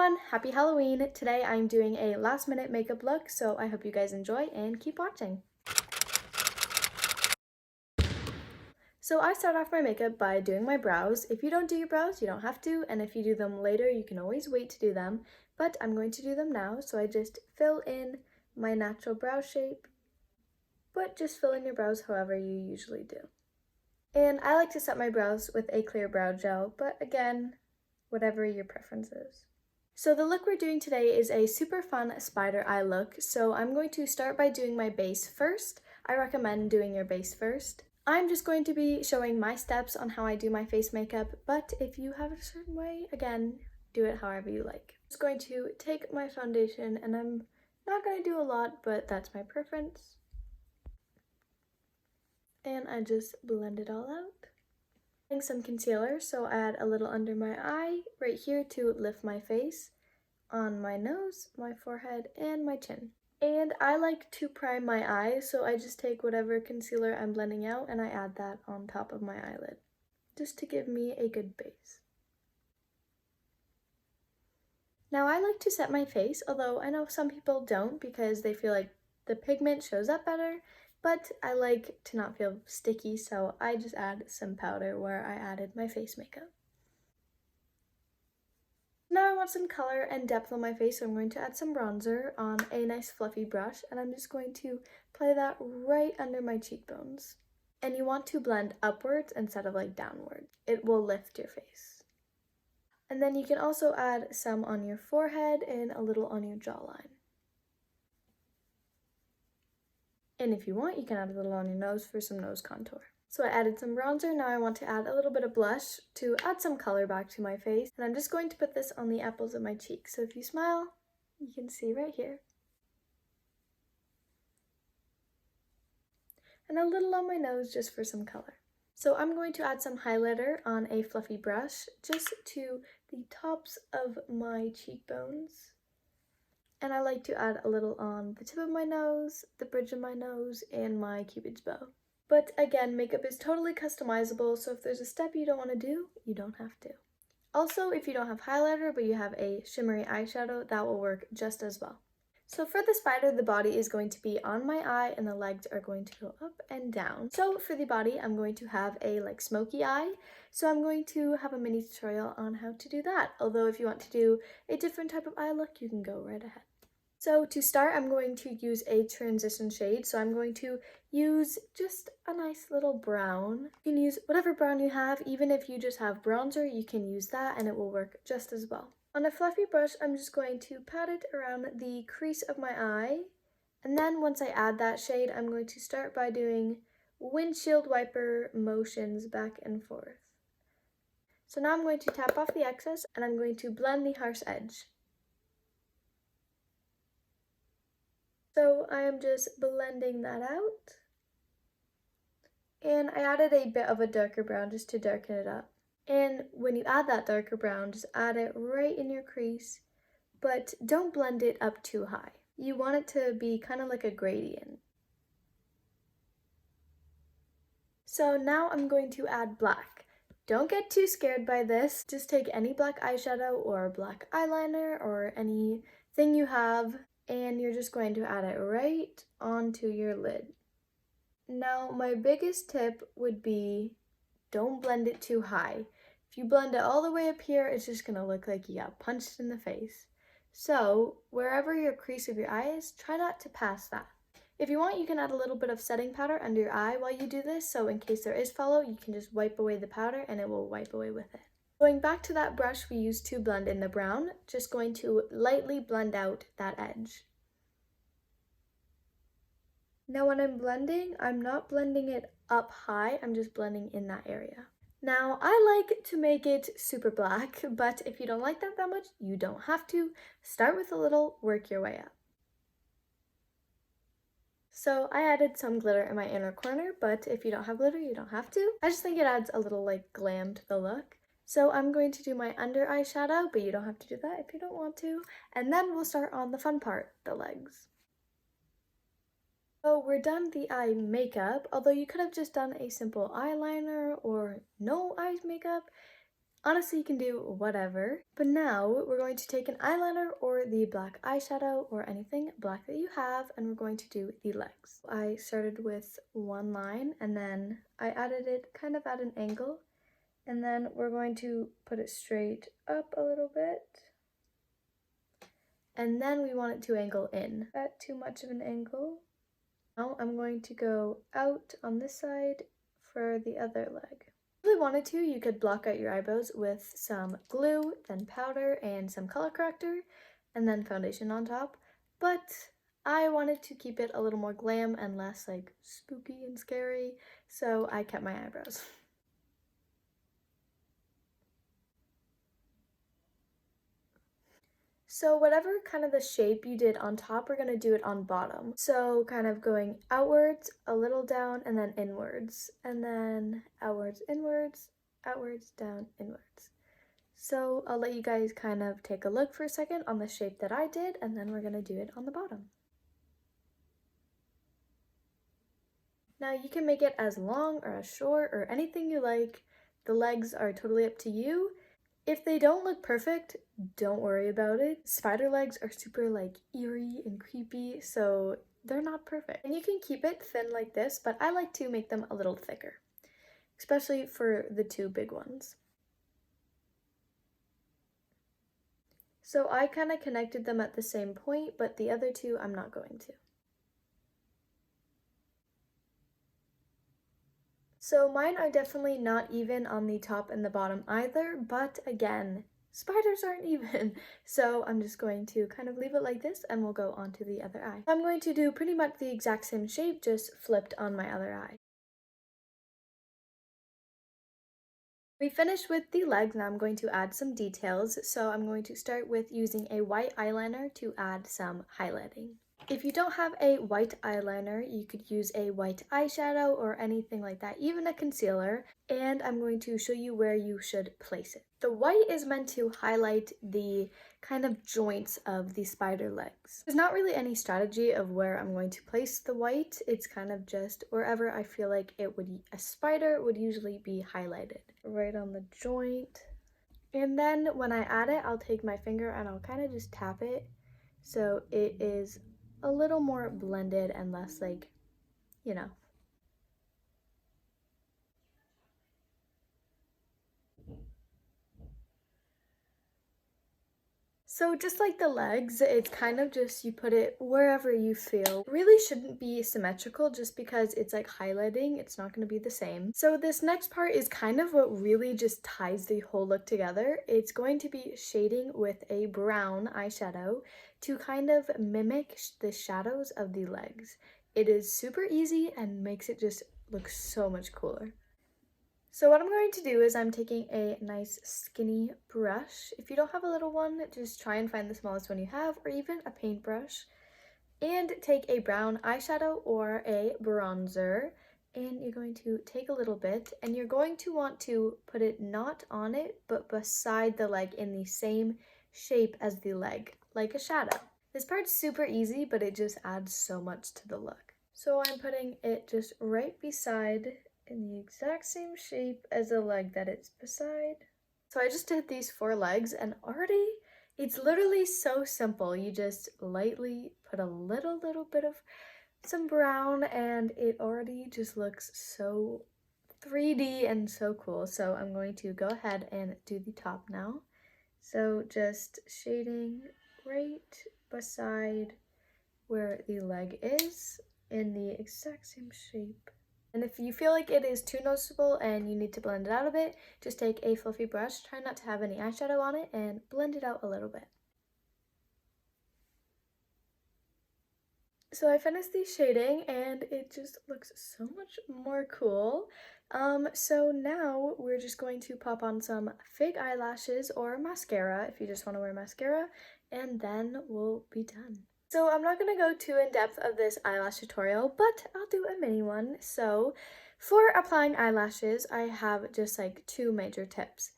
everyone, happy Halloween! Today I'm doing a last minute makeup look, so I hope you guys enjoy and keep watching. So I start off my makeup by doing my brows. If you don't do your brows, you don't have to, and if you do them later, you can always wait to do them, but I'm going to do them now, so I just fill in my natural brow shape, but just fill in your brows however you usually do. And I like to set my brows with a clear brow gel, but again, whatever your preference is. So the look we're doing today is a super fun spider eye look, so I'm going to start by doing my base first. I recommend doing your base first. I'm just going to be showing my steps on how I do my face makeup, but if you have it a certain way, again, do it however you like. I'm just going to take my foundation, and I'm not going to do a lot, but that's my preference. And I just blend it all out. Adding some concealer, so I add a little under my eye right here to lift my face, on my nose, my forehead, and my chin. And I like to prime my eyes, so I just take whatever concealer I'm blending out and I add that on top of my eyelid, just to give me a good base. Now I like to set my face, although I know some people don't because they feel like the pigment shows up better, but I like to not feel sticky, so I just add some powder where I added my face makeup. Now I want some color and depth on my face, so I'm going to add some bronzer on a nice fluffy brush, and I'm just going to apply that right under my cheekbones. And you want to blend upwards instead of like downwards. It will lift your face. And then you can also add some on your forehead and a little on your jawline. And if you want, you can add a little on your nose for some nose contour. So I added some bronzer. Now I want to add a little bit of blush to add some color back to my face. And I'm just going to put this on the apples of my cheeks. So if you smile, you can see right here. And a little on my nose just for some color. So I'm going to add some highlighter on a fluffy brush just to the tops of my cheekbones. And I like to add a little on the tip of my nose, the bridge of my nose, and my cupid's bow. But again, makeup is totally customizable, so if there's a step you don't want to do, you don't have to. Also, if you don't have highlighter but you have a shimmery eyeshadow, that will work just as well. So for the spider, the body is going to be on my eye and the legs are going to go up and down. So for the body, I'm going to have a smoky eye. So I'm going to have a mini tutorial on how to do that. Although if you want to do a different type of eye look, you can go right ahead. So to start, I'm going to use a transition shade. So I'm going to use just a nice little brown. You can use whatever brown you have. Even if you just have bronzer, you can use that and it will work just as well. On a fluffy brush, I'm just going to pat it around the crease of my eye. And then once I add that shade, I'm going to start by doing windshield wiper motions back and forth. So now I'm going to tap off the excess and I'm going to blend the harsh edge. So I am just blending that out. And I added a bit of a darker brown just to darken it up. And when you add that darker brown, just add it right in your crease, but don't blend it up too high. You want it to be kind of like a gradient. So now I'm going to add black. Don't get too scared by this. Just take any black eyeshadow or black eyeliner or anything you have, and you're just going to add it right onto your lid. Now, my biggest tip would be don't blend it too high. If you blend it all the way up here, it's just gonna look like you got punched in the face. So, wherever your crease of your eye is, try not to pass that. If you want, you can add a little bit of setting powder under your eye while you do this, so in case there is fallout, you can just wipe away the powder and it will wipe away with it. Going back to that brush we used to blend in the brown, just going to lightly blend out that edge. Now when I'm blending, I'm not blending it up high, I'm just blending in that area. Now I like to make it super black, but if you don't like that much, you don't have to. Start with a little, work your way up. So I added some glitter in my inner corner, but if you don't have glitter, you don't have to. I just think it adds a little glam to the look. So I'm going to do my under eye shadow, but you don't have to do that if you don't want to. And then we'll start on the fun part, the legs. So we're done the eye makeup, although you could have just done a simple eyeliner or no eye makeup. Honestly, you can do whatever. But now we're going to take an eyeliner or the black eyeshadow or anything black that you have, and we're going to do the legs. I started with one line and then I added it kind of at an angle, and then we're going to put it straight up a little bit. And then we want it to angle in. Not too much of an angle. Now I'm going to go out on this side for the other leg. If you wanted to, you could block out your eyebrows with some glue, then powder, and some color corrector, and then foundation on top. But I wanted to keep it a little more glam and less like spooky and scary, so I kept my eyebrows. So whatever kind of the shape you did on top, we're going to do it on bottom. So kind of going outwards, a little down, and then inwards. And then outwards, inwards, outwards, down, inwards. So I'll let you guys kind of take a look for a second on the shape that I did, and then we're going to do it on the bottom. Now you can make it as long or as short or anything you like. The legs are totally up to you. If they don't look perfect, don't worry about it. Spider legs are super like eerie and creepy, so they're not perfect. And you can keep it thin like this, but I like to make them a little thicker, especially for the two big ones. So I kind of connected them at the same point, but the other two I'm not going to. So mine are definitely not even on the top and the bottom either, but again, spiders aren't even. So I'm just going to kind of leave it like this and we'll go on to the other eye. I'm going to do pretty much the exact same shape, just flipped on my other eye. We finished with the legs, now I'm going to add some details. So I'm going to start with using a white eyeliner to add some highlighting. If you don't have a white eyeliner, you could use a white eyeshadow or anything like that, even a concealer, and I'm going to show you where you should place it. The white is meant to highlight the kind of joints of the spider legs. There's not really any strategy of where I'm going to place the white, it's kind of just wherever I feel like a spider would usually be highlighted. Right on the joint. And then when I add it, I'll take my finger and I'll kind of just tap it so it is a little more blended and less like, you know. So just like the legs, it's kind of just you put it wherever you feel. It really shouldn't be symmetrical just because it's like highlighting, it's not going to be the same. So this next part is kind of what really just ties the whole look together. It's going to be shading with a brown eyeshadow to kind of mimic the shadows of the legs. It is super easy and makes it just look so much cooler. So what I'm going to do is I'm taking a nice skinny brush. If you don't have a little one, just try and find the smallest one you have, or even a paintbrush. And take a brown eyeshadow or a bronzer, and you're going to take a little bit, and you're going to want to put it not on it, but beside the leg in the same shape as the leg, like a shadow. This part's super easy, but it just adds so much to the look. So I'm putting it just right beside in the exact same shape as the leg that it's beside. So I just did these 4 legs and already it's literally so simple. You just lightly put a little bit of some brown and it already just looks so 3D and so cool. So I'm going to go ahead and do the top now. So just shading right beside where the leg is in the exact same shape. And if you feel like it is too noticeable and you need to blend it out a bit, just take a fluffy brush, try not to have any eyeshadow on it, and blend it out a little bit. So I finished the shading and it just looks so much more cool. So now we're just going to pop on some fake eyelashes or mascara if you just want to wear mascara, and then we'll be done. So I'm not going to go too in depth of this eyelash tutorial, but I'll do a mini one. So for applying eyelashes, I have just like 2 major tips.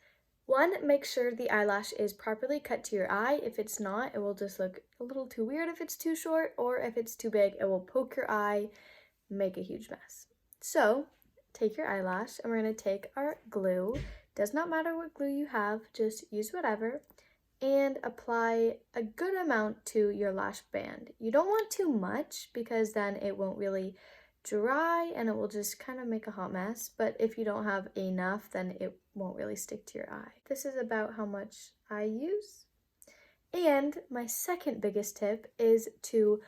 1, make sure the eyelash is properly cut to your eye. If it's not, it will just look a little too weird if it's too short, or if it's too big, it will poke your eye, make a huge mess. So take your eyelash and we're going to take our glue Does not matter what glue you have, just use whatever, and apply a good amount to your lash band. You don't want too much because then it won't really dry and it will just kind of make a hot mess, but if you don't have enough, then it won't really stick to your eye. This is about how much I use. And my second biggest tip is to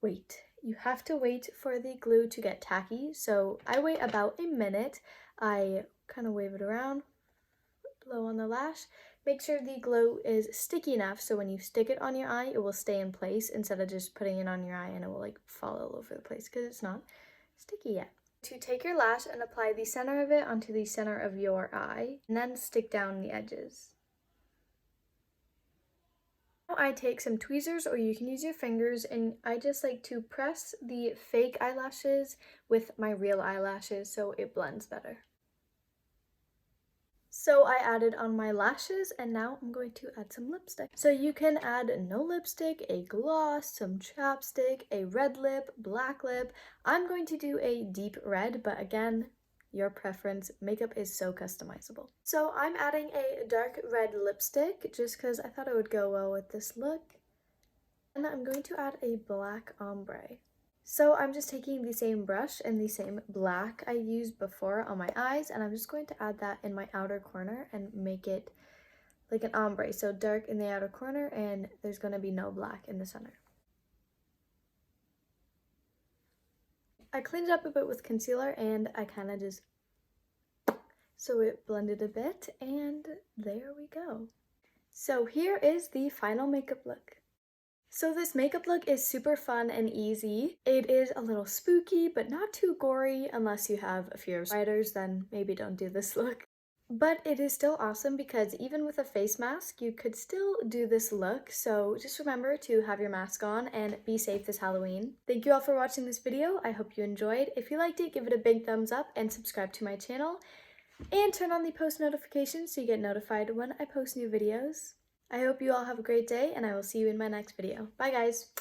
wait. You have to wait for the glue to get tacky, so I wait about a minute. I kind of wave it around, blow on the lash. Make sure the glue is sticky enough so when you stick it on your eye, it will stay in place instead of just putting it on your eye and it will like fall all over the place because it's not sticky yet. To take your lash and apply the center of it onto the center of your eye and then stick down the edges. Now I take some tweezers, or you can use your fingers, and I just like to press the fake eyelashes with my real eyelashes so it blends better. So I added on my lashes, and now I'm going to add some lipstick. So you can add no lipstick, a gloss, some chapstick, a red lip, black lip. I'm going to do a deep red, but again, your preference. Makeup is so customizable. So I'm adding a dark red lipstick just because I thought it would go well with this look. And I'm going to add a black ombre. So I'm just taking the same brush and the same black I used before on my eyes, and I'm just going to add that in my outer corner and make it like an ombre. So dark in the outer corner, and there's going to be no black in the center. I cleaned it up a bit with concealer, and I kind of just, so it blended a bit, and there we go. So here is the final makeup look. So this makeup look is super fun and easy. It is a little spooky, but not too gory. Unless you have a fear of spiders, then maybe don't do this look. But it is still awesome because even with a face mask, you could still do this look. So just remember to have your mask on and be safe this Halloween. Thank you all for watching this video. I hope you enjoyed. If you liked it, give it a big thumbs up and subscribe to my channel. And turn on the post notifications so you get notified when I post new videos. I hope you all have a great day, and I will see you in my next video. Bye, guys!